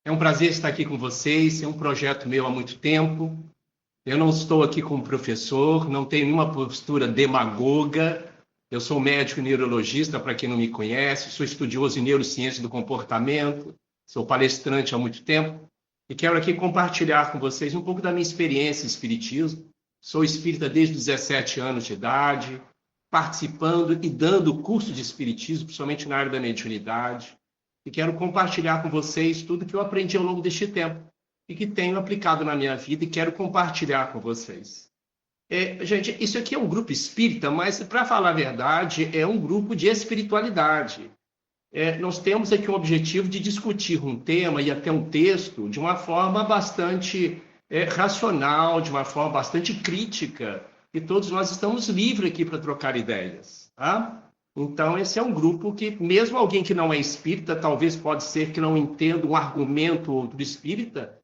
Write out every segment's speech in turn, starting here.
É um prazer estar aqui com vocês. É um projeto meu há muito tempo. Eu não estou aqui como professor, não tenho nenhuma postura demagoga. Eu sou médico neurologista, para quem não me conhece, sou estudioso em neurociência do comportamento, sou palestrante há muito tempo e quero aqui compartilhar com vocês um pouco da minha experiência em espiritismo. Sou espírita desde os 17 anos de idade, participando e dando curso de espiritismo, principalmente na área da mediunidade. E quero compartilhar com vocês tudo que eu aprendi ao longo deste tempo e que tenho aplicado na minha vida e quero compartilhar com vocês. Gente, isso aqui é um grupo espírita, mas, para falar a verdade, é um grupo de espiritualidade. Nós temos aqui um objetivo de discutir um tema e até um texto de uma forma bastante racional, de uma forma bastante crítica, e todos nós estamos livres aqui para trocar ideias, tá? Então, esse é um grupo que, mesmo alguém que não é espírita, talvez pode ser que não entenda um argumento ou outro espírita,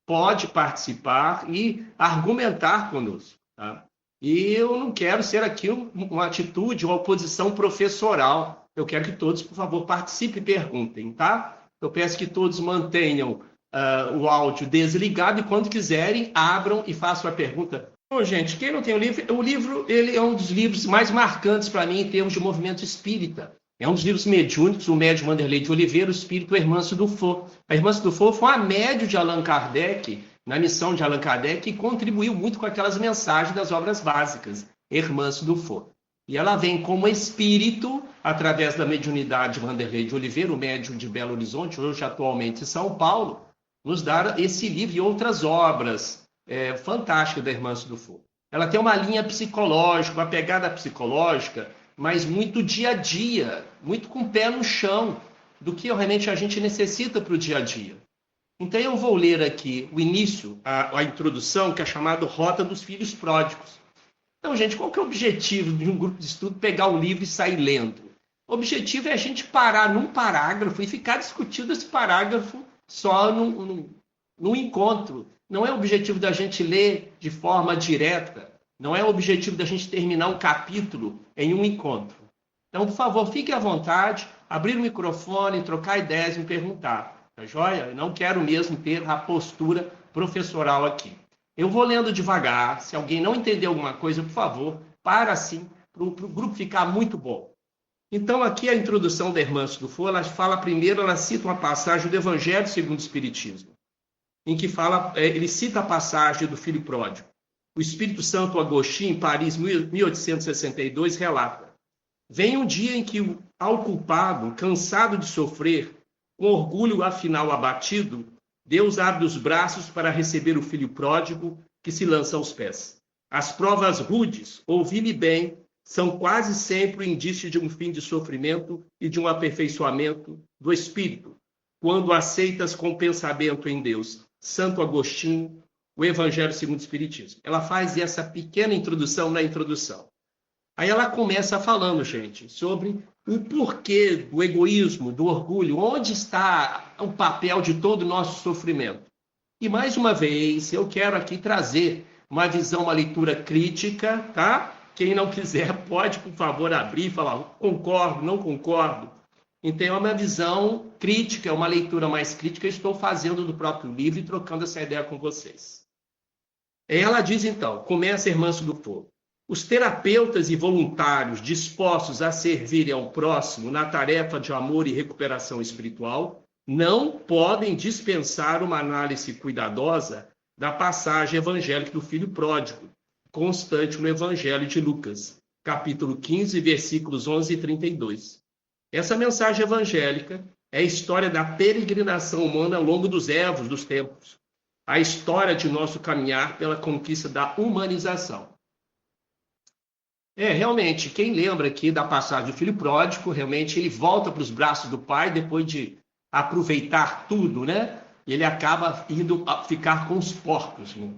pode participar e argumentar conosco, tá? E eu não quero ser aqui uma atitude, uma oposição professoral. Eu quero que todos, por favor, participem e perguntem, tá? Eu peço que todos mantenham o áudio desligado e, quando quiserem, abram e façam a pergunta. Bom, gente, quem não tem o livro ele é um dos livros mais marcantes para mim em termos de movimento espírita. É um dos livros mediúnicos, o médium Wanderley de Oliveira, o espírito Hermâncio Dufour. A Hermâncio Dufour foi uma médium de Allan Kardec, na missão de Allan Kardec, e contribuiu muito com aquelas mensagens das obras básicas, Hermâncio Dufour. E ela vem como espírito, através da mediunidade de Wanderley de Oliveira, o médium de Belo Horizonte, hoje atualmente em São Paulo, nos dar esse livro e outras obras fantásticas da Hermâncio Dufour. Ela tem uma linha psicológica, uma pegada psicológica, mas muito dia a dia, muito com o pé no chão, do que realmente a gente necessita para o dia a dia. Então eu vou ler aqui o início, a introdução, que é chamada Rota dos Filhos Pródigos. Então, gente, qual que é o objetivo de um grupo de estudo pegar o livro e sair lendo? O objetivo é a gente parar num parágrafo e ficar discutindo esse parágrafo só num encontro. Não é o objetivo da gente ler de forma direta. Não é o objetivo da gente terminar um capítulo em um encontro. Então, por favor, fique à vontade, abrir o microfone, trocar ideias e me perguntar. Tá joia? Eu não quero mesmo ter a postura professoral aqui. Eu vou lendo devagar. Se alguém não entender alguma coisa, por favor, para assim, para o grupo ficar muito bom. Então, aqui a introdução da Hermâncio Dufour, ela fala primeiro, ela cita uma passagem do Evangelho segundo o Espiritismo, em que ele cita a passagem do filho pródigo. O Espírito Santo Agostinho, em Paris, 1862, relata: vem um dia em que, ao culpado, cansado de sofrer, com orgulho afinal abatido, Deus abre os braços para receber o filho pródigo que se lança aos pés. As provas rudes, ouvi-me bem, são quase sempre o indício de um fim de sofrimento e de um aperfeiçoamento do espírito, quando aceitas com pensamento em Deus. Santo Agostinho, o Evangelho segundo o Espiritismo. Ela faz essa pequena introdução na introdução. Aí ela começa falando, gente, sobre o porquê do egoísmo, do orgulho, onde está o papel de todo o nosso sofrimento. E, mais uma vez, eu quero aqui trazer uma visão, uma leitura crítica, tá? Quem não quiser pode, por favor, abrir e falar concordo, não concordo. Então, é uma visão crítica, uma leitura mais crítica, eu estou fazendo do próprio livro e trocando essa ideia com vocês. Ela diz, então, começa Hermâncio Dufour: os terapeutas e voluntários dispostos a servirem ao próximo na tarefa de amor e recuperação espiritual não podem dispensar uma análise cuidadosa da passagem evangélica do filho pródigo, constante no Evangelho de Lucas, capítulo 15, versículos 11 e 32. Essa mensagem evangélica é a história da peregrinação humana ao longo dos erros dos tempos, a história de nosso caminhar pela conquista da humanização. Realmente, quem lembra aqui da passagem do filho pródigo, realmente ele volta para os braços do pai depois de aproveitar tudo, né? Ele acaba indo ficar com os porcos, né?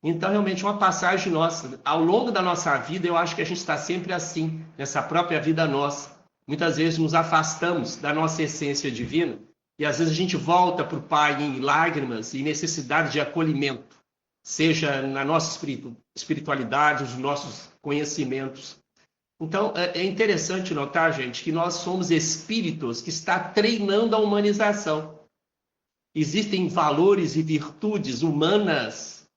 Então, realmente, uma passagem nossa. Ao longo da nossa vida, eu acho que a gente está sempre assim, nessa própria vida nossa. Muitas vezes nos afastamos da nossa essência divina e às vezes a gente volta para o Pai em lágrimas e necessidade de acolhimento, seja na nossa espiritualidade, nos nossos conhecimentos. Então, é interessante notar, gente, que nós somos espíritos que está treinando a humanização. Existem valores e virtudes humanas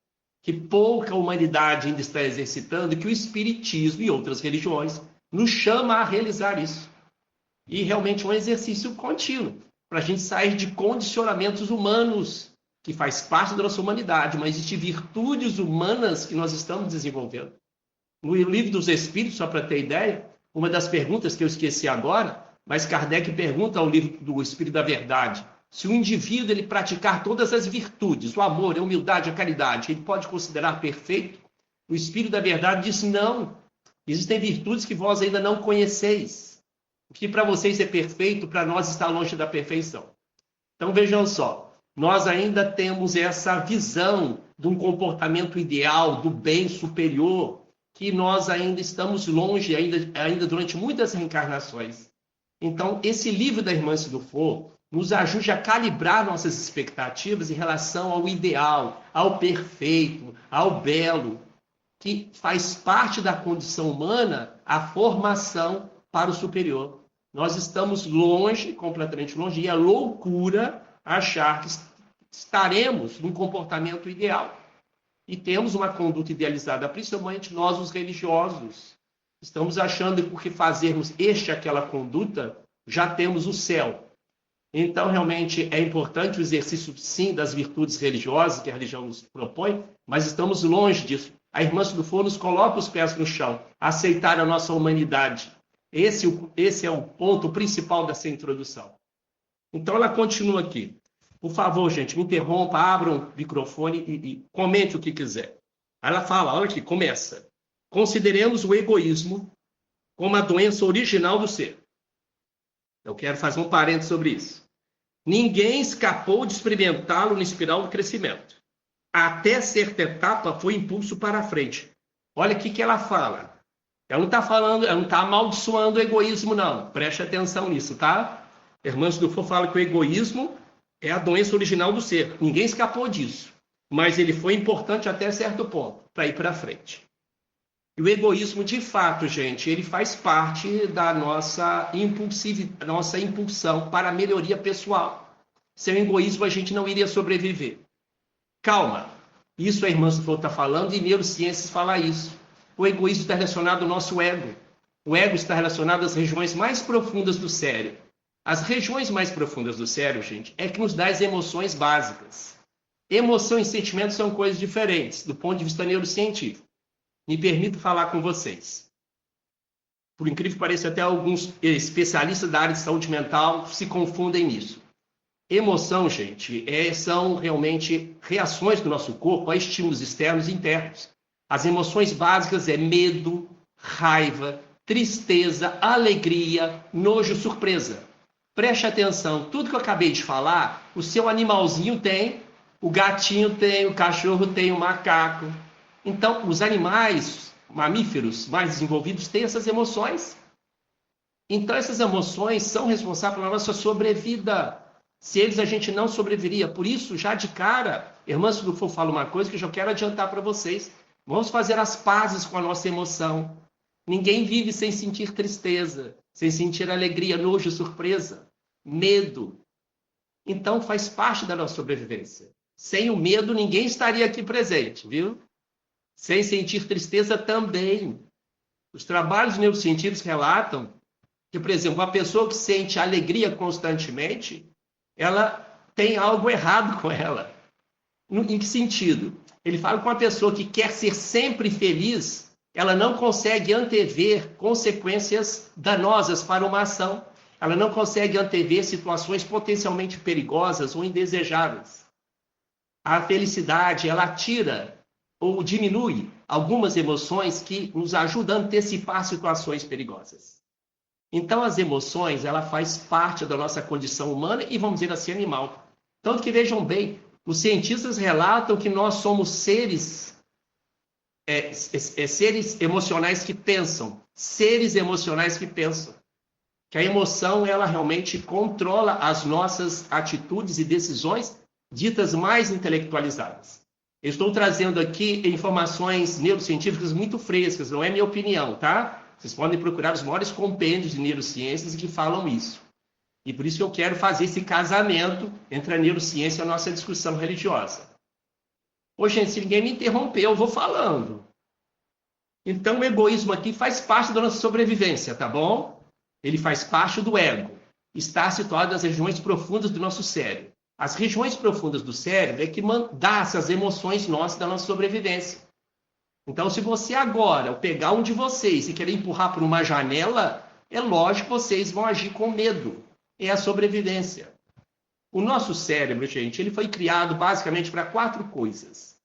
que pouca humanidade ainda está exercitando, que o Espiritismo e outras religiões nos chama a realizar isso. E realmente é um exercício contínuo, para a gente sair de condicionamentos humanos, que faz parte da nossa humanidade, mas existem virtudes humanas que nós estamos desenvolvendo. No Livro dos Espíritos, só para ter ideia, uma das perguntas que eu esqueci agora, mas Kardec pergunta ao Livro do Espírito da Verdade, se o indivíduo ele praticar todas as virtudes, o amor, a humildade, a caridade, ele pode considerar perfeito? O Espírito da Verdade diz não. Existem virtudes que vós ainda não conheceis. O que para vocês é perfeito, para nós está longe da perfeição. Então vejam só, nós ainda temos essa visão de um comportamento ideal, do bem superior, que nós ainda estamos longe, ainda durante muitas reencarnações. Então, esse livro da Irmã Sidufo nos ajude a calibrar nossas expectativas em relação ao ideal, ao perfeito, ao belo, que faz parte da condição humana a formação para o superior. Nós estamos longe, completamente longe, e é loucura achar que estaremos num comportamento ideal. E temos uma conduta idealizada, principalmente nós, os religiosos. Estamos achando que porque fazermos aquela conduta, já temos o céu. Então, realmente, é importante o exercício, sim, das virtudes religiosas que a religião nos propõe, mas estamos longe disso. A Irmã Sidufo nos coloca os pés no chão, aceitar a nossa humanidade. Esse é o ponto principal dessa introdução. Então, ela continua aqui. Por favor, gente, me interrompa, abra o microfone e comente o que quiser. Ela fala, olha aqui, começa. Consideremos o egoísmo como a doença original do ser. Eu quero fazer um parênteses sobre isso. Ninguém escapou de experimentá-lo na espiral do crescimento. Até certa etapa foi impulso para a frente. Olha o que ela fala. Ela não está falando, ela não está amaldiçoando o egoísmo, não. Preste atenção nisso, tá? Irmã Sidufo fala que o egoísmo é a doença original do ser. Ninguém escapou disso. Mas ele foi importante até certo ponto, para ir para frente. E o egoísmo, de fato, gente, ele faz parte da nossa impulsão para a melhoria pessoal. Sem egoísmo, a gente não iria sobreviver. Calma. Isso a irmã Sidufo está falando e neurociências fala isso. O egoísmo está relacionado ao nosso ego. O ego está relacionado às regiões mais profundas do cérebro. As regiões mais profundas do cérebro, gente, é que nos dá as emoções básicas. Emoção e sentimento são coisas diferentes, do ponto de vista neurocientífico. Me permito falar com vocês. Por incrível que pareça, até alguns especialistas da área de saúde mental se confundem nisso. Emoção, gente, são realmente reações do nosso corpo a estímulos externos e internos. As emoções básicas é medo, raiva, tristeza, alegria, nojo, surpresa. Preste atenção, tudo que eu acabei de falar, o seu animalzinho tem, o gatinho tem, o cachorro tem, o macaco. Então, os animais mamíferos mais desenvolvidos têm essas emoções. Então, essas emoções são responsáveis pela nossa sobrevida. Se eles, a gente não sobreviveria. Por isso, já de cara, Irmã Sidufo fala uma coisa que eu já quero adiantar para vocês. Vamos fazer as pazes com a nossa emoção. Ninguém vive sem sentir tristeza, sem sentir alegria, nojo, surpresa, medo. Então, faz parte da nossa sobrevivência. Sem o medo, ninguém estaria aqui presente, viu? Sem sentir tristeza também. Os trabalhos neurocientíficos relatam que, por exemplo, uma pessoa que sente alegria constantemente, ela tem algo errado com ela. Em que sentido? Ele fala que uma pessoa que quer ser sempre feliz, ela não consegue antever consequências danosas para uma ação. Ela não consegue antever situações potencialmente perigosas ou indesejáveis. A felicidade, ela tira ou diminui algumas emoções que nos ajudam a antecipar situações perigosas. Então, as emoções, ela faz parte da nossa condição humana e, vamos dizer assim, animal. Tanto que, vejam bem, os cientistas relatam que nós somos seres emocionais que pensam. Seres emocionais que pensam. Que a emoção, ela realmente controla as nossas atitudes e decisões ditas mais intelectualizadas. Eu estou trazendo aqui informações neurocientíficas muito frescas, não é minha opinião, tá? Vocês podem procurar os maiores compêndios de neurociências que falam isso. E por isso que eu quero fazer esse casamento entre a neurociência e a nossa discussão religiosa. Ô, gente, se ninguém me interromper, eu vou falando. Então, o egoísmo aqui faz parte da nossa sobrevivência, tá bom? Ele faz parte do ego. Está situado nas regiões profundas do nosso cérebro. As regiões profundas do cérebro é que dá essas emoções nossas da nossa sobrevivência. Então, se você agora pegar um de vocês e querer empurrar por uma janela, é lógico que vocês vão agir com medo. É a sobrevivência. O nosso cérebro, gente, ele foi criado basicamente para 4 coisas.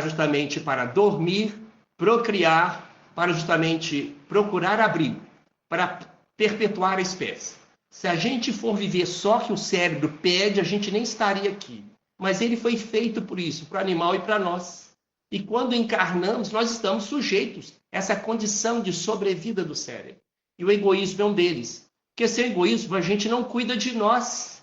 Justamente para dormir, procriar, para justamente procurar abrigo, para perpetuar a espécie. Se a gente for viver só que o cérebro pede, a gente nem estaria aqui. Mas ele foi feito por isso, para o animal e para nós. E quando encarnamos, nós estamos sujeitos a essa condição de sobrevida do cérebro. E o egoísmo é um deles. Porque sem egoísmo, a gente não cuida de nós.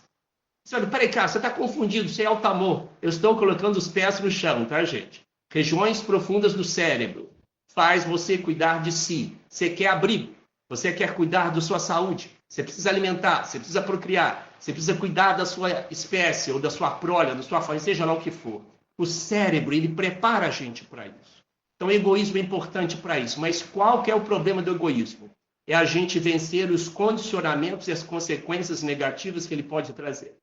Você olha, peraí, cara, você está confundido, você é alto amor. Eu estou colocando os pés no chão, tá, gente? Regiões profundas do cérebro faz você cuidar de si. Você quer abrigo, você quer cuidar da sua saúde, você precisa alimentar, você precisa procriar, você precisa cuidar da sua espécie ou da sua prole, da sua família, seja lá o que for. O cérebro, ele prepara a gente para isso. Então, o egoísmo é importante para isso. Mas qual que é o problema do egoísmo? É a gente vencer os condicionamentos e as consequências negativas que ele pode trazer.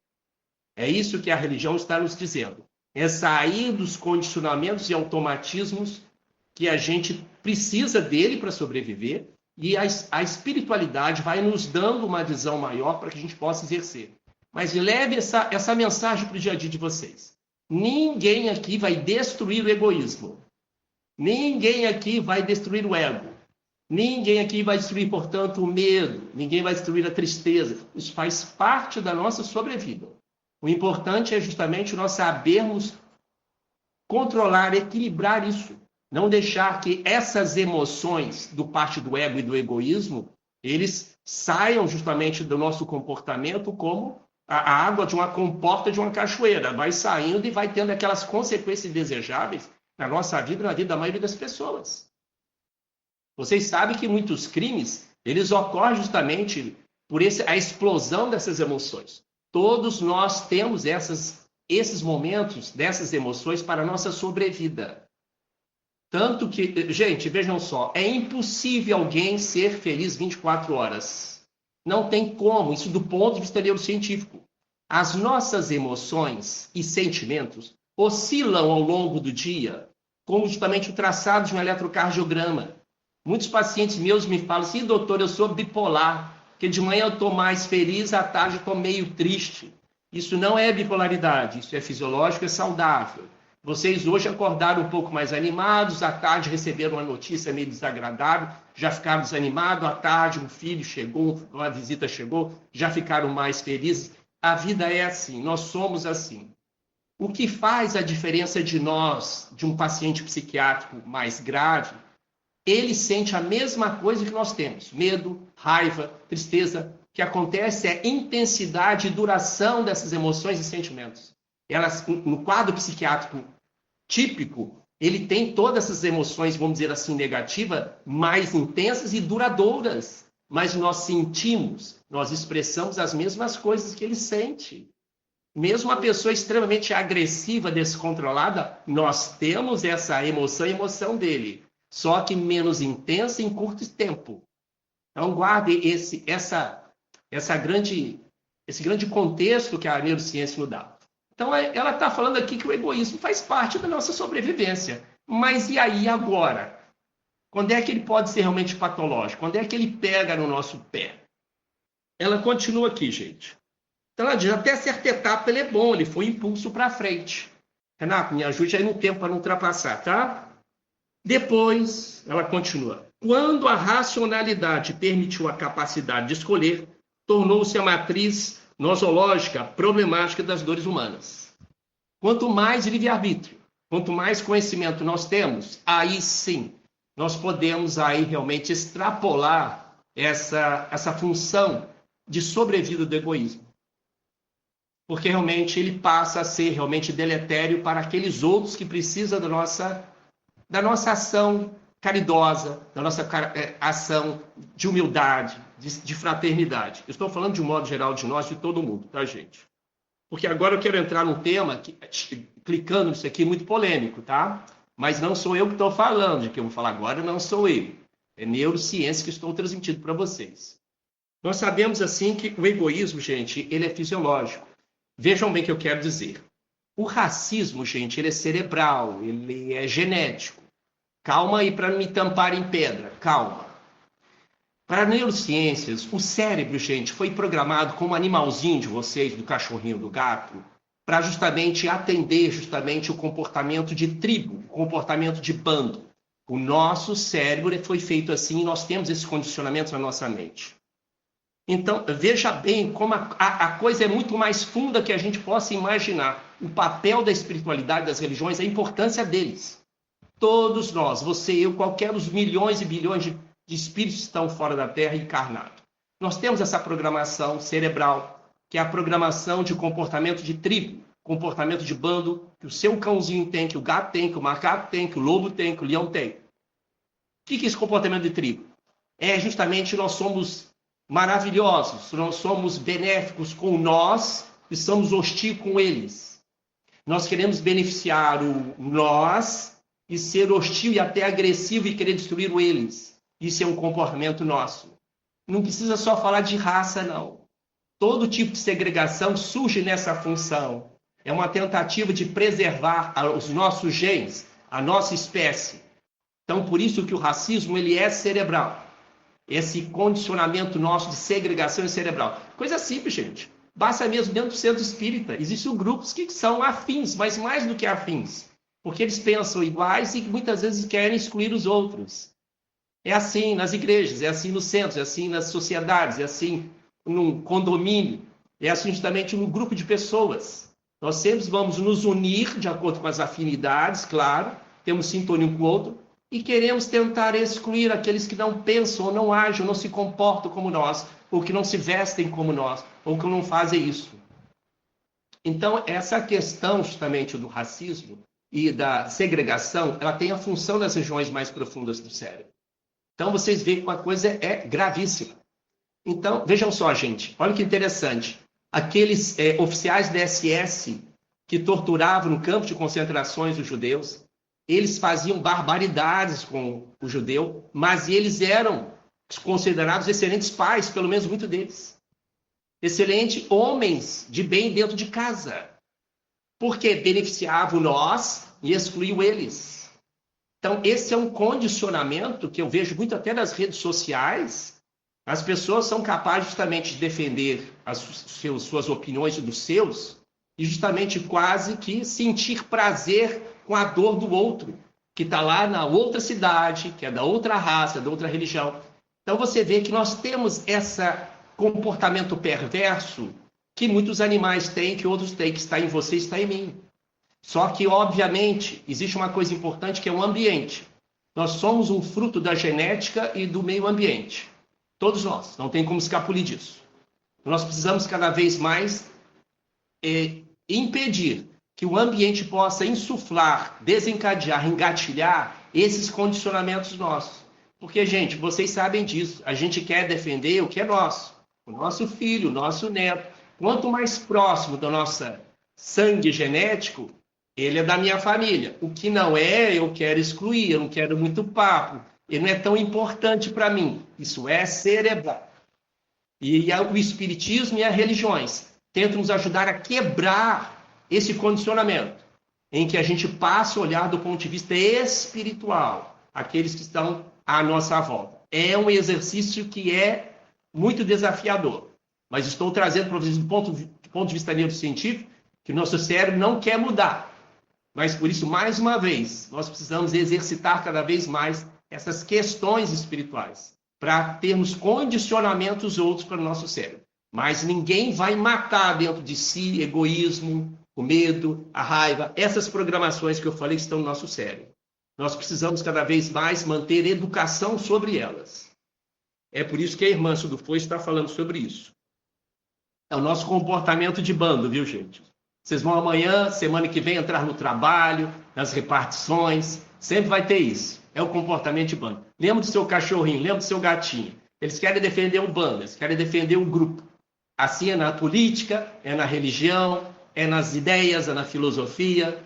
É isso que a religião está nos dizendo. É sair dos condicionamentos e automatismos que a gente precisa dele para sobreviver, e a espiritualidade vai nos dando uma visão maior para que a gente possa exercer. Mas leve essa mensagem para o dia a dia de vocês. Ninguém aqui vai destruir o egoísmo. Ninguém aqui vai destruir o ego. Ninguém aqui vai destruir, portanto, o medo. Ninguém vai destruir a tristeza. Isso faz parte da nossa sobrevida. O importante é justamente nós sabermos controlar, equilibrar isso. Não deixar que essas emoções do parte do ego e do egoísmo, eles saiam justamente do nosso comportamento como a água de uma comporta de uma cachoeira. Vai saindo e vai tendo aquelas consequências indesejáveis na nossa vida e na vida da maioria das pessoas. Vocês sabem que muitos crimes, eles ocorrem justamente por a explosão dessas emoções. Todos nós temos esses momentos dessas emoções para a nossa sobrevida. Tanto que, gente, vejam só, é impossível alguém ser feliz 24 horas. Não tem como, isso do ponto de vista neurocientífico. As nossas emoções e sentimentos oscilam ao longo do dia, como justamente o traçado de um eletrocardiograma. Muitos pacientes meus me falam assim, doutor, eu sou bipolar, porque de manhã eu estou mais feliz, à tarde eu estou meio triste. Isso não é bipolaridade, isso é fisiológico, é saudável. Vocês hoje acordaram um pouco mais animados, à tarde receberam uma notícia meio desagradável, já ficaram desanimados, à tarde um filho chegou, uma visita chegou, já ficaram mais felizes. A vida é assim, nós somos assim. O que faz a diferença de nós, de um paciente psiquiátrico mais grave, ele sente a mesma coisa que nós temos, medo, raiva, tristeza. O que acontece é a intensidade e duração dessas emoções e sentimentos. Elas, no quadro psiquiátrico típico, ele tem todas essas emoções, vamos dizer assim, negativas, mais intensas e duradouras. Mas nós sentimos, nós expressamos as mesmas coisas que ele sente. Mesmo uma pessoa extremamente agressiva, descontrolada, nós temos essa emoção e emoção dele. Só que menos intensa em curto tempo. Então, guarde esse grande contexto que a neurociência nos dá. Então, ela está falando aqui que o egoísmo faz parte da nossa sobrevivência. Mas e aí, agora? Quando é que ele pode ser realmente patológico? Quando é que ele pega no nosso pé? Ela continua aqui, gente. Então, ela diz, até certa etapa ele é bom, ele foi impulso para frente. Renato, me ajude aí no tempo para não ultrapassar, tá? Depois, ela continua. Quando a racionalidade permitiu a capacidade de escolher, tornou-se a matriz nosológica problemática das dores humanas. Quanto mais livre-arbítrio, quanto mais conhecimento nós temos, aí sim, nós podemos aí realmente extrapolar essa função de sobrevida do egoísmo. Porque realmente ele passa a ser realmente deletério para aqueles outros que precisam da nossa ação caridosa, da nossa ação de humildade, de fraternidade. Eu estou falando de um modo geral de nós, de todo mundo, tá, gente? Porque agora eu quero entrar num tema, clicando nisso aqui, muito polêmico, tá? Mas não sou eu que estou falando, de que eu vou falar agora, não sou eu. É neurociência que estou transmitindo para vocês. Nós sabemos, assim, que o egoísmo, gente, ele é fisiológico. Vejam bem o que eu quero dizer. O racismo, gente, ele é cerebral, ele é genético. Calma aí para me tampar em pedra, calma. Para neurociências, o cérebro, gente, foi programado como animalzinho de vocês, do cachorrinho, do gato, para justamente atender justamente o comportamento de tribo, o comportamento de bando. O nosso cérebro foi feito assim e nós temos esse condicionamento na nossa mente. Então, veja bem como a coisa é muito mais funda que a gente possa imaginar. O papel da espiritualidade, das religiões, a importância deles. Todos nós, você, eu, qualquer dos milhões e bilhões de espíritos que estão fora da Terra encarnados. Nós temos essa programação cerebral, que é a programação de comportamento de tribo, comportamento de bando, que o seu cãozinho tem, que o gato tem, que o macaco tem, que o lobo tem, que o leão tem. O que é esse comportamento de tribo? É justamente nós somos maravilhosos, nós somos benéficos com nós e somos hostis com eles. Nós queremos beneficiar o nós e ser hostil e até agressivo e querer destruir o eles. Isso é um comportamento nosso. Não precisa só falar de raça, não. Todo tipo de segregação surge nessa função. É uma tentativa de preservar os nossos genes, a nossa espécie. Então, por isso que o racismo ele é cerebral. Esse condicionamento nosso de segregação é cerebral. Coisa simples, gente. Basta mesmo dentro do centro espírita. Existem grupos que são afins, mas mais do que afins. Porque eles pensam iguais e muitas vezes querem excluir os outros. É assim nas igrejas, é assim nos centros, é assim nas sociedades, é assim num condomínio, é assim justamente num grupo de pessoas. Nós sempre vamos nos unir de acordo com as afinidades, claro, temos sintonia um com o outro, e queremos tentar excluir aqueles que não pensam, ou não agem, ou não se comportam como nós, ou que não se vestem como nós, ou que não fazem isso. Então, essa questão justamente do racismo e da segregação, ela tem a função das regiões mais profundas do cérebro. Então, vocês veem que uma coisa é gravíssima. Então, vejam só, gente, olha que interessante. Aqueles oficiais da SS que torturavam no campo de concentrações os judeus, eles faziam barbaridades com o judeu, mas eles eram considerados excelentes pais, pelo menos muitos deles. Excelentes homens de bem dentro de casa. Porque beneficiavam nós e excluíam eles. Então, esse é um condicionamento que eu vejo muito até nas redes sociais. As pessoas são capazes justamente de defender as suas opiniões e dos seus, e justamente quase que sentir prazer com a dor do outro, que está lá na outra cidade, que é da outra raça, da outra religião. Então, você vê que nós temos esse comportamento perverso que muitos animais têm, que outros têm, que está em você e está em mim. Só que, obviamente, existe uma coisa importante que é o ambiente. Nós somos um fruto da genética e do meio ambiente. Todos nós, não tem como escapulir disso. Nós precisamos cada vez mais impedir que o ambiente possa insuflar, desencadear, engatilhar esses condicionamentos nossos. Porque, gente, vocês sabem disso. A gente quer defender o que é nosso. O nosso filho, o nosso neto. Quanto mais próximo do nosso sangue genético, ele é da minha família. O que não é, eu quero excluir, eu não quero muito papo. Ele não é tão importante para mim. Isso é cerebral. E o espiritismo e as religiões tentam nos ajudar a quebrar esse condicionamento, em que a gente passa a olhar do ponto de vista espiritual, aqueles que estão à nossa volta. É um exercício que é muito desafiador. Mas estou trazendo para vocês, do ponto de vista neurocientífico, que o nosso cérebro não quer mudar. Mas, por isso, mais uma vez, nós precisamos exercitar cada vez mais essas questões espirituais, para termos condicionamentos outros para o nosso cérebro. Mas ninguém vai matar dentro de si egoísmo, o medo, a raiva, essas programações que eu falei que estão no nosso cérebro. Nós precisamos cada vez mais manter educação sobre elas. É por isso que a irmã Sudufo está falando sobre isso. É o nosso comportamento de bando, viu, gente? Vocês vão amanhã, semana que vem, entrar no trabalho, nas repartições, sempre vai ter isso. É o comportamento de bando. Lembra do seu cachorrinho, lembra do seu gatinho. Eles querem defender um bando, eles querem defender um grupo. Assim é na política, é na religião, é nas ideias, é na filosofia.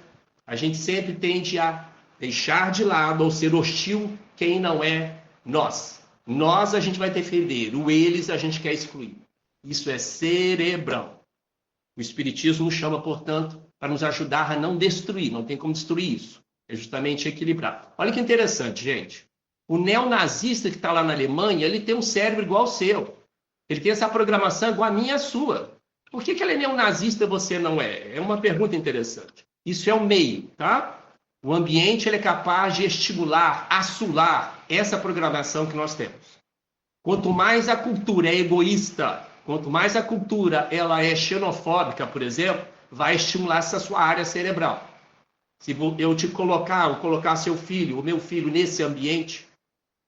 A gente sempre tende a deixar de lado ou ser hostil quem não é nós. Nós a gente vai defender, o eles a gente quer excluir. Isso é cerebral. O Espiritismo nos chama, portanto, para nos ajudar a não destruir, não tem como destruir isso. É justamente equilibrar. Olha que interessante, gente. O neonazista que está lá na Alemanha, ele tem um cérebro igual ao seu. Ele tem essa programação igual a minha e a sua. Por que ele é neonazista e você não é? É uma pergunta interessante. Isso é o meio, tá? O ambiente ele é capaz de estimular, assular essa programação que nós temos. Quanto mais a cultura é egoísta, quanto mais a cultura ela é xenofóbica, por exemplo, vai estimular essa sua área cerebral. Se eu te colocar seu filho, o meu filho, nesse ambiente,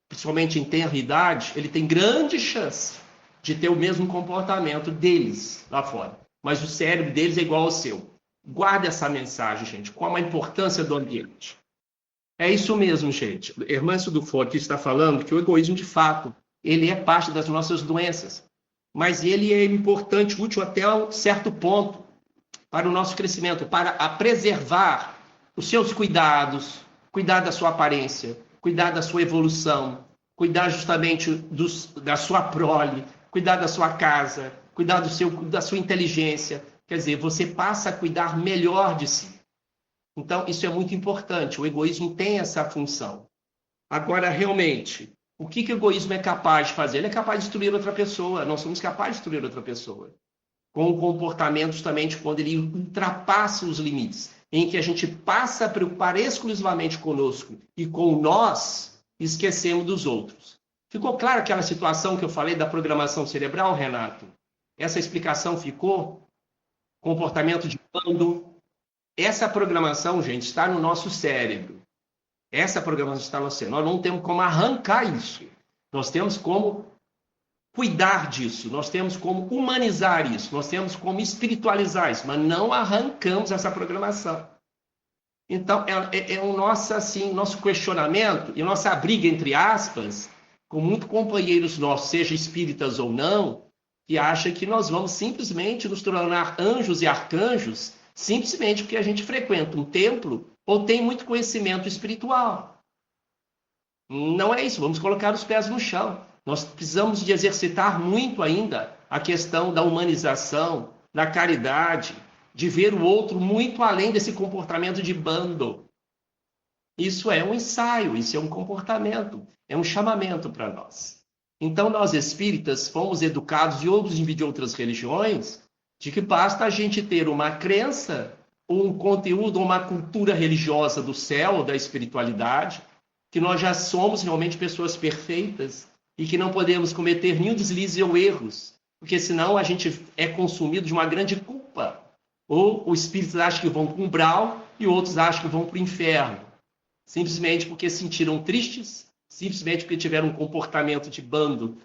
principalmente em tenra idade, ele tem grande chance de ter o mesmo comportamento deles lá fora. Mas o cérebro deles é igual ao seu. Guarda essa mensagem, gente. Qual a importância do ambiente? É isso mesmo, gente. Hermâncio Dufour aqui está falando que o egoísmo, de fato, ele é parte das nossas doenças. Mas ele é importante, útil até um certo ponto para o nosso crescimento, para preservar os seus cuidados, cuidar da sua aparência, cuidar da sua evolução, cuidar justamente da sua prole, cuidar da sua casa, cuidar da sua inteligência. Quer dizer, você passa a cuidar melhor de si. Então, isso é muito importante. O egoísmo tem essa função. Agora, realmente, o que o egoísmo é capaz de fazer? Ele é capaz de destruir outra pessoa. Nós somos capazes de destruir outra pessoa. Com o comportamento, justamente, quando ele ultrapassa os limites, em que a gente passa a preocupar exclusivamente conosco e com nós, esquecemos dos outros. Ficou claro aquela situação que eu falei da programação cerebral, Renato? Essa explicação ficou? Comportamento de bando. Essa programação, gente, está no nosso cérebro. Essa programação está no cérebro. Nós não temos como arrancar isso. Nós temos como cuidar disso. Nós temos como humanizar isso. Nós temos como espiritualizar isso. Mas não arrancamos essa programação. Então, é o nosso questionamento e a nossa briga, entre aspas, com muitos companheiros nossos, seja espíritas ou não, que acham que nós vamos simplesmente nos tornar anjos e arcanjos simplesmente porque a gente frequenta um templo ou tem muito conhecimento espiritual. Não é isso, vamos colocar os pés no chão. Nós precisamos de exercitar muito ainda a questão da humanização, da caridade, de ver o outro muito além desse comportamento de bando. Isso é um ensaio, isso é um comportamento, é um chamamento para nós. Então, nós espíritas fomos educados de outras religiões de que basta a gente ter uma crença, ou um conteúdo, ou uma cultura religiosa do céu, da espiritualidade, que nós já somos realmente pessoas perfeitas e que não podemos cometer nenhum deslize ou erros, porque senão a gente é consumido de uma grande culpa. Ou os espíritos acham que vão para o umbral e outros acham que vão para o inferno, simplesmente porque se sentiram tristes, simplesmente porque tiveram um comportamento de bando.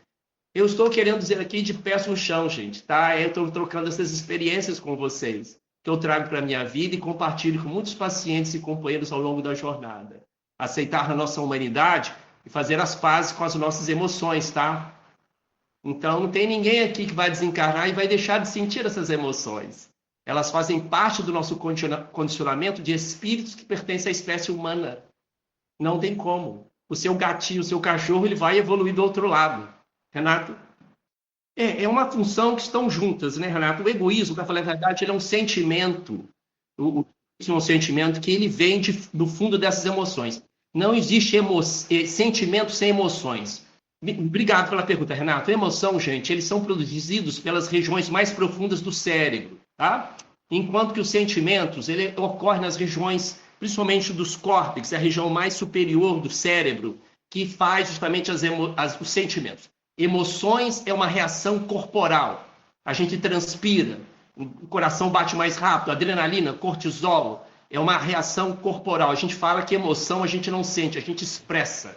Eu estou querendo dizer aqui de pés no chão, gente, tá? Eu estou trocando essas experiências com vocês, que eu trago para a minha vida e compartilho com muitos pacientes e companheiros ao longo da jornada. Aceitar a nossa humanidade e fazer as pazes com as nossas emoções, tá? Então, não tem ninguém aqui que vai desencarnar e vai deixar de sentir essas emoções. Elas fazem parte do nosso condicionamento de espíritos que pertencem à espécie humana. Não tem como. O seu gatinho, o seu cachorro, ele vai evoluir do outro lado. Renato? É uma função que estão juntas, né, Renato? O egoísmo, para falar a verdade, ele é um sentimento. O egoísmo é um sentimento que ele vem do fundo dessas emoções. Não existe sentimento sem emoções. Obrigado pela pergunta, Renato. A emoção, gente, eles são produzidos pelas regiões mais profundas do cérebro, tá? Enquanto que os sentimentos, ele ocorre nas regiões, principalmente dos córtex, a região mais superior do cérebro, que faz justamente os sentimentos. Emoções é uma reação corporal. A gente transpira, o coração bate mais rápido, adrenalina, cortisol, é uma reação corporal. A gente fala que emoção a gente não sente, a gente expressa.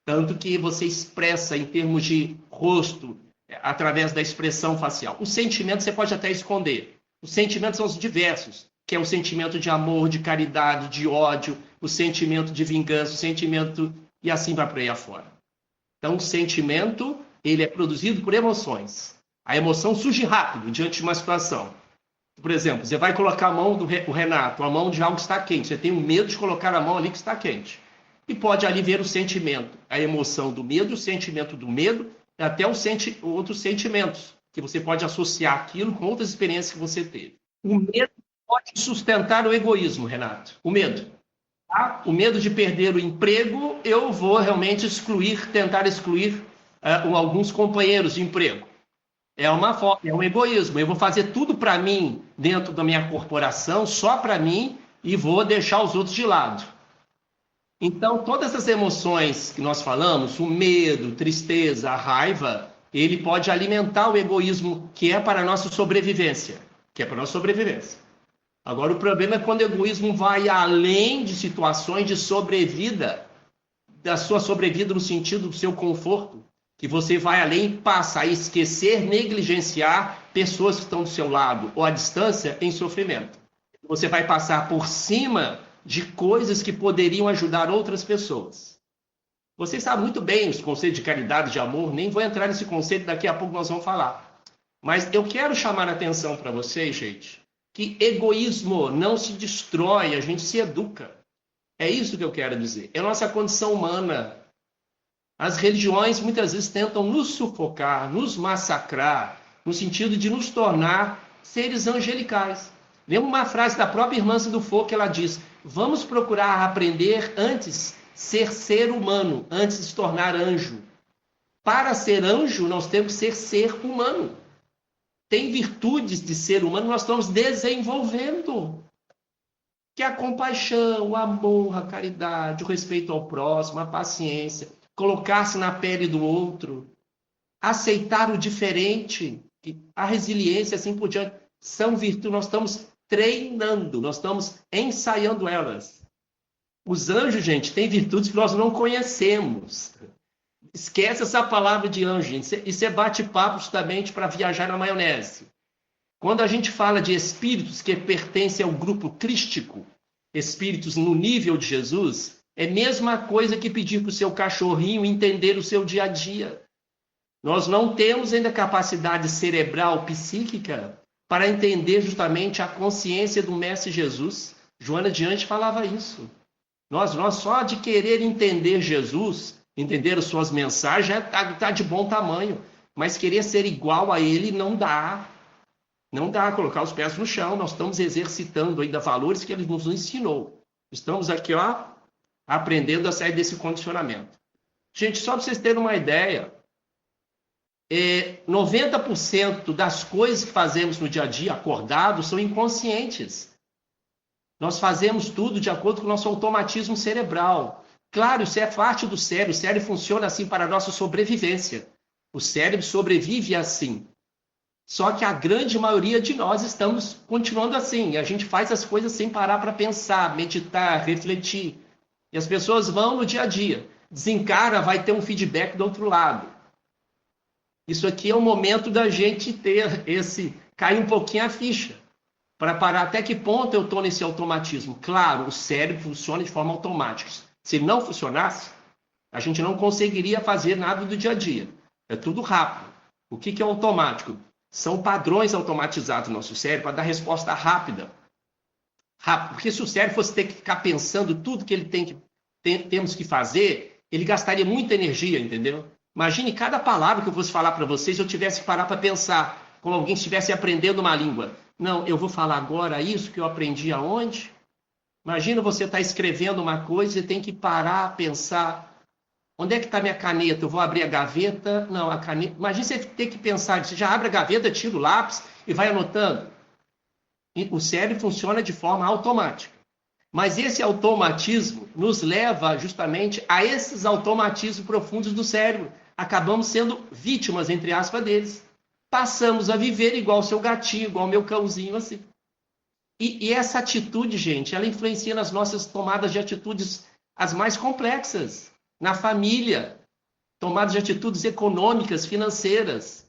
Tanto que você expressa em termos de rosto, através da expressão facial. O sentimento você pode até esconder. Os sentimentos são os diversos, que é o sentimento de amor, de caridade, de ódio, o sentimento de vingança, o sentimento... E assim vai por aí afora. Então, o sentimento ele é produzido por emoções. A emoção surge rápido diante de uma situação. Por exemplo, você vai colocar a mão do Renato, a mão de algo que está quente. Você tem um medo de colocar a mão ali que está quente. E pode ali ver o sentimento, a emoção do medo, o sentimento do medo, até outros sentimentos, que você pode associar aquilo com outras experiências que você teve. O medo pode sustentar o egoísmo, Renato. O medo. Tá? O medo de perder o emprego, eu vou realmente tentar excluir alguns companheiros de emprego. É um egoísmo. Eu vou fazer tudo para mim dentro da minha corporação, só para mim, e vou deixar os outros de lado. Então, todas essas emoções que nós falamos, o medo, tristeza, a raiva, ele pode alimentar o egoísmo que é para a nossa sobrevivência. Agora, o problema é quando o egoísmo vai além de situações de sobrevida, da sua sobrevida no sentido do seu conforto, que você vai além e passa a esquecer, negligenciar pessoas que estão do seu lado ou à distância em sofrimento. Você vai passar por cima de coisas que poderiam ajudar outras pessoas. Vocês sabem muito bem os conceitos de caridade, de amor, nem vou entrar nesse conceito, daqui a pouco nós vamos falar. Mas eu quero chamar a atenção para vocês, gente, que egoísmo não se destrói, a gente se educa. É isso que eu quero dizer. É a nossa condição humana. As religiões muitas vezes tentam nos sufocar, nos massacrar, no sentido de nos tornar seres angelicais. Lembra uma frase da própria irmã do Fogo que ela diz: vamos procurar aprender antes ser humano, antes de se tornar anjo. Para ser anjo, nós temos que ser humano. Tem virtudes de ser humano, nós estamos desenvolvendo. Que é a compaixão, o amor, a caridade, o respeito ao próximo, a paciência, colocar-se na pele do outro, aceitar o diferente, a resiliência, assim por diante. São virtudes, nós estamos treinando, nós estamos ensaiando elas. Os anjos, gente, têm virtudes que nós não conhecemos. Esquece essa palavra de anjo, gente. Isso é bate-papo justamente para viajar na maionese. Quando a gente fala de espíritos que pertencem ao grupo crístico, espíritos no nível de Jesus, é a mesma coisa que pedir para o seu cachorrinho entender o seu dia a dia. Nós não temos ainda capacidade cerebral, psíquica, para entender justamente a consciência do Mestre Jesus. Joana Diante falava isso. Nós só de querer entender Jesus, entender as suas mensagens, já está de bom tamanho. Mas querer ser igual a ele não dá. Não dá colocar os pés no chão. Nós estamos exercitando ainda valores que ele nos ensinou. Estamos aqui, aprendendo a sair desse condicionamento. Gente, só para vocês terem uma ideia, 90% das coisas que fazemos no dia a dia, acordados, são inconscientes. Nós fazemos tudo de acordo com o nosso automatismo cerebral. Claro, isso é parte do cérebro. O cérebro funciona assim para a nossa sobrevivência. O cérebro sobrevive assim. Só que a grande maioria de nós estamos continuando assim. A gente faz as coisas sem parar para pensar, meditar, refletir. E as pessoas vão no dia a dia. Desencara, vai ter um feedback do outro lado. Isso aqui é o momento da gente ter cair um pouquinho a ficha. Para parar até que ponto eu estou nesse automatismo. Claro, o cérebro funciona de forma automática. Se não funcionasse, a gente não conseguiria fazer nada do dia a dia. É tudo rápido. O que é automático? São padrões automatizados no nosso cérebro para dar resposta rápida. Porque se o cérebro fosse ter que ficar pensando tudo que ele temos que fazer, ele gastaria muita energia, entendeu? Imagine cada palavra que eu fosse falar para vocês, eu tivesse que parar para pensar, como alguém estivesse aprendendo uma língua. Não, eu vou falar agora isso que eu aprendi aonde? Imagina você estar escrevendo uma coisa e tem que parar, pensar. Onde é que está minha caneta? Eu vou abrir a gaveta? Não, a caneta... Imagina você ter que pensar, você já abre a gaveta, tira o lápis e vai anotando. E o cérebro funciona de forma automática. Mas esse automatismo nos leva justamente a esses automatismos profundos do cérebro. Acabamos sendo vítimas, entre aspas, deles. Passamos a viver igual o seu gatinho, igual o meu cãozinho, assim. E essa atitude, gente, ela influencia nas nossas tomadas de atitudes as mais complexas. Na família, tomadas de atitudes econômicas, financeiras.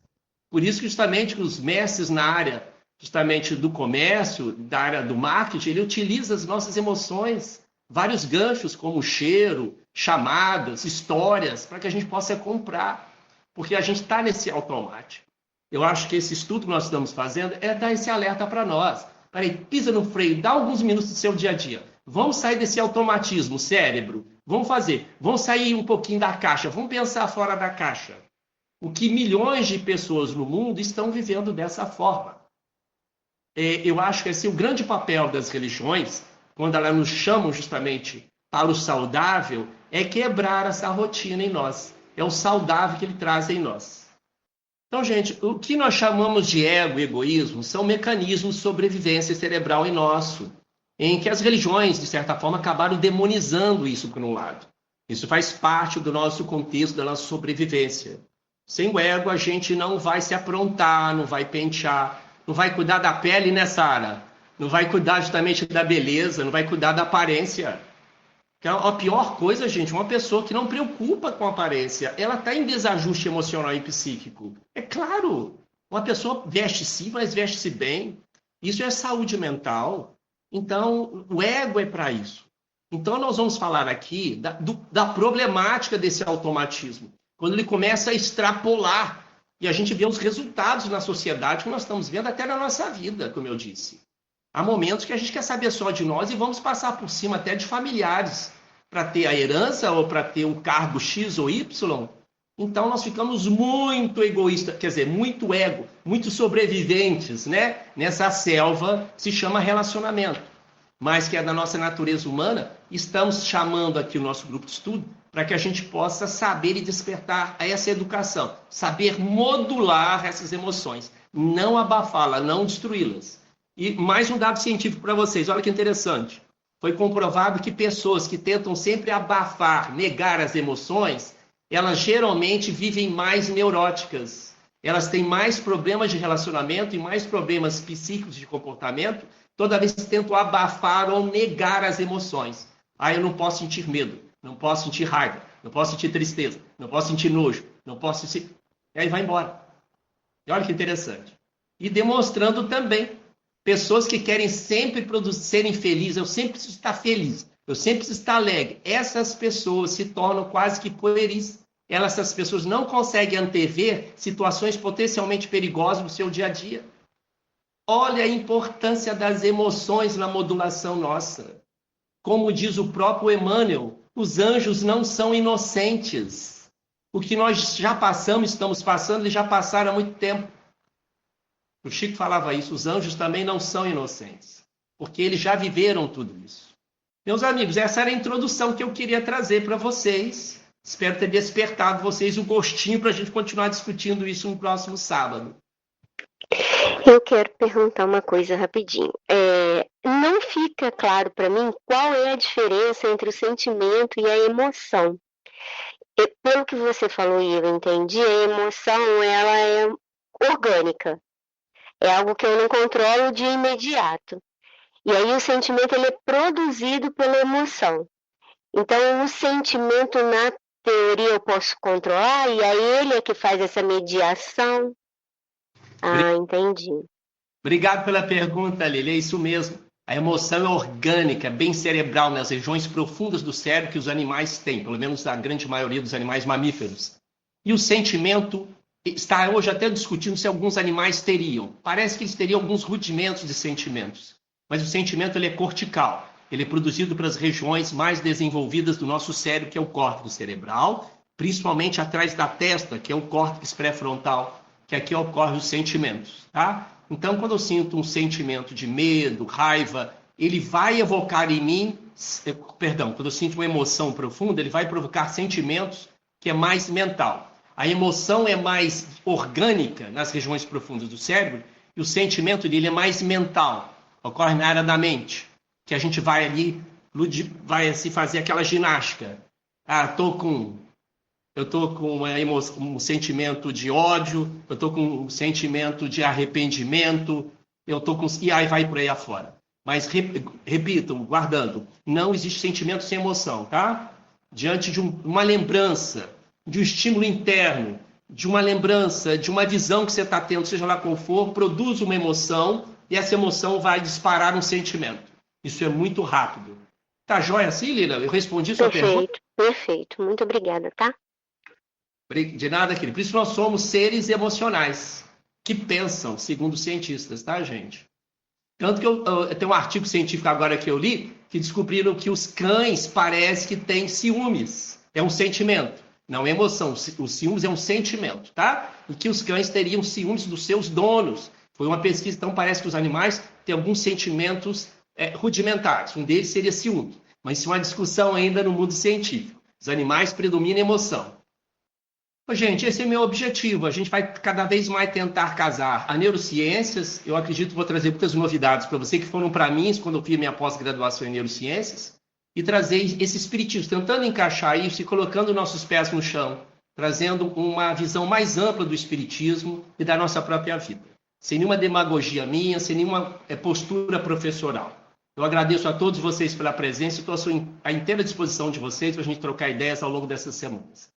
Por isso que justamente os mestres na área justamente do comércio, da área do marketing, ele utiliza as nossas emoções, vários ganchos como cheiro, chamadas, histórias, para que a gente possa comprar. porque a gente está nesse automático. Eu acho que esse estudo que nós estamos fazendo é dar esse alerta para nós. Peraí, pisa no freio, dá alguns minutos do seu dia a dia. Vamos sair desse automatismo, cérebro. Vamos sair um pouquinho da caixa, vamos pensar fora da caixa. O que milhões de pessoas no mundo estão vivendo dessa forma. Eu acho que esse é o grande papel das religiões, quando elas nos chamam justamente para o saudável, é quebrar essa rotina em nós. É o saudável que ele traz em nós. Então, gente, o que nós chamamos de ego e egoísmo são mecanismos de sobrevivência cerebral em nosso, em que as religiões, de certa forma, acabaram demonizando isso por um lado. Isso faz parte do nosso contexto, da nossa sobrevivência. Sem o ego, a gente não vai se aprontar, não vai pentear, não vai cuidar da pele, né, Sara? Não vai cuidar justamente da beleza, não vai cuidar da aparência. A pior coisa, gente, uma pessoa que não preocupa com a aparência, ela está em desajuste emocional e psíquico. É claro, uma pessoa veste-se, mas veste-se bem. Isso é saúde mental. Então, o ego é para isso. Então, nós vamos falar aqui da problemática desse automatismo. Quando ele começa a extrapolar, e a gente vê os resultados na sociedade que nós estamos vendo até na nossa vida, como eu disse. Há momentos que a gente quer saber só de nós e vamos passar por cima até de familiares para ter a herança ou para ter um cargo X ou Y. Então nós ficamos muito egoístas, quer dizer, muito ego, muito sobreviventes, né? Nessa selva que se chama relacionamento, mas que é da nossa natureza humana. Estamos chamando aqui o nosso grupo de estudo para que a gente possa saber e despertar a essa educação, saber modular essas emoções, não abafá-las, não destruí-las. E mais um dado científico para vocês, olha que interessante. Foi comprovado que pessoas que tentam sempre abafar, negar as emoções, elas geralmente vivem mais neuróticas. Elas têm mais problemas de relacionamento e mais problemas psíquicos de comportamento toda vez que tentam abafar ou negar as emoções. Eu não posso sentir medo, não posso sentir raiva, não posso sentir tristeza, não posso sentir nojo, não posso sentir... E aí vai embora. E olha que interessante. E demonstrando também pessoas que querem sempre serem felizes, eu sempre preciso estar feliz, eu sempre preciso estar alegre. Essas pessoas se tornam quase que pueris. Essas pessoas não conseguem antever situações potencialmente perigosas no seu dia a dia. Olha a importância das emoções na modulação nossa. Como diz o próprio Emmanuel, os anjos não são inocentes. O que nós já passamos, estamos passando, eles já passaram há muito tempo. O Chico falava isso, os anjos também não são inocentes, porque eles já viveram tudo isso. Meus amigos, essa era a introdução que eu queria trazer para vocês. Espero ter despertado vocês o gostinho para a gente continuar discutindo isso no próximo sábado. Eu quero perguntar uma coisa rapidinho. Não fica claro para mim qual é a diferença entre o sentimento e a emoção. Pelo que você falou e eu entendi, a emoção ela é orgânica. É algo que eu não controlo de imediato. E aí o sentimento ele é produzido pela emoção. Então o sentimento na teoria eu posso controlar e aí ele é que faz essa mediação. Entendi. Obrigado pela pergunta, Lili. É isso mesmo. A emoção é orgânica, bem cerebral, nas regiões profundas do cérebro que os animais têm, pelo menos a grande maioria dos animais mamíferos. E o sentimento está hoje até discutindo se alguns animais teriam. Parece que eles teriam alguns rudimentos de sentimentos. Mas o sentimento ele é cortical. Ele é produzido pelas regiões mais desenvolvidas do nosso cérebro, que é o córtex cerebral, principalmente atrás da testa, que é o córtex pré-frontal, que aqui ocorrem os sentimentos, tá? Então, quando eu sinto um sentimento de medo, raiva, ele vai evocar em mim, quando eu sinto uma emoção profunda, ele vai provocar sentimentos que é mais mental. A emoção é mais orgânica nas regiões profundas do cérebro e o sentimento dele é mais mental, ocorre na área da mente, que a gente vai ali, vai assim, fazer aquela ginástica. Eu estou com um sentimento de ódio, eu estou com um sentimento de arrependimento, e aí vai por aí afora. Mas, repito, guardando, não existe sentimento sem emoção, tá? Diante de uma lembrança, de um estímulo interno, de uma lembrança, de uma visão que você está tendo, seja lá qual for, produz uma emoção, e essa emoção vai disparar um sentimento. Isso é muito rápido. Tá joia assim, Lila? Eu respondi sua pergunta? Perfeito. Muito obrigada, tá? De nada, querido. Por isso nós somos seres emocionais, que pensam, segundo os cientistas, tá, gente? Tanto que eu tenho um artigo científico agora que eu li, que descobriram que os cães parecem que têm ciúmes. É um sentimento, não é emoção. O ciúmes é um sentimento, tá? E que os cães teriam ciúmes dos seus donos. Foi uma pesquisa, então parece que os animais têm alguns sentimentos rudimentares. Um deles seria ciúme. Mas isso é uma discussão ainda no mundo científico. Os animais predominam emoção. Gente, esse é meu objetivo. A gente vai cada vez mais tentar casar a neurociências. Eu acredito que vou trazer muitas novidades para você que foram para mim quando eu fiz minha pós-graduação em neurociências, e trazer esse espiritismo, tentando encaixar isso e colocando nossos pés no chão, trazendo uma visão mais ampla do espiritismo e da nossa própria vida. Sem nenhuma demagogia minha, sem nenhuma postura professoral. Eu agradeço a todos vocês pela presença e estou à inteira disposição de vocês para a gente trocar ideias ao longo dessas semanas.